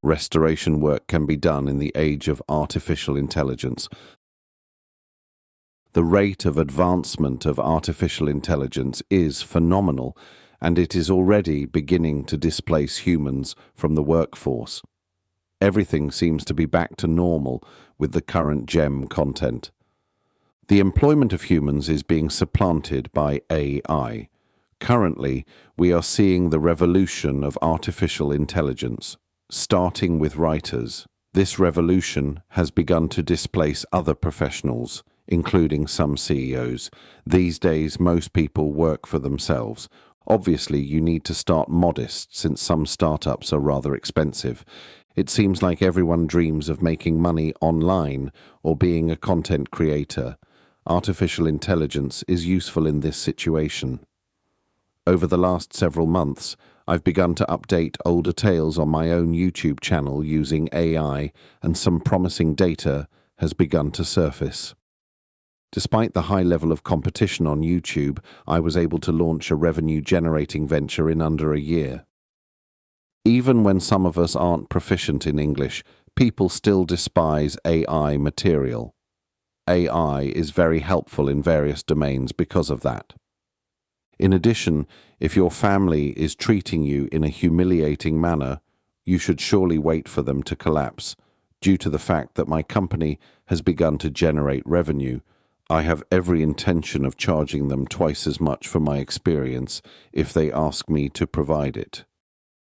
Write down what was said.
restoration work can be done in the age of artificial intelligence. The rate of advancement of artificial intelligence is phenomenal, and it is already beginning to displace humans from the workforce. Everything seems to be back to normal with the current GEM content. The employment of humans is being supplanted by AI. Currently, we are seeing the revolution of artificial intelligence, starting with writers. This revolution has begun to displace other professionals, including some CEOs. These days, most people work for themselves. Obviously, you need to start modest since some startups are rather expensive. It seems like everyone dreams of making money online or being a content creator. Artificial intelligence is useful in this situation. Over the last several months, I've begun to update older tales on my own YouTube channel using AI, and some promising data has begun to surface. Despite the high level of competition on YouTube, I was able to launch a revenue-generating venture in under a year. Even when some of us aren't proficient in English, people still despise AI material. AI is very helpful in various domains because of that. In addition, if your family is treating you in a humiliating manner, you should surely wait for them to collapse. Due to the fact that my company has begun to generate revenue, I have every intention of charging them twice as much for my experience if they ask me to provide it.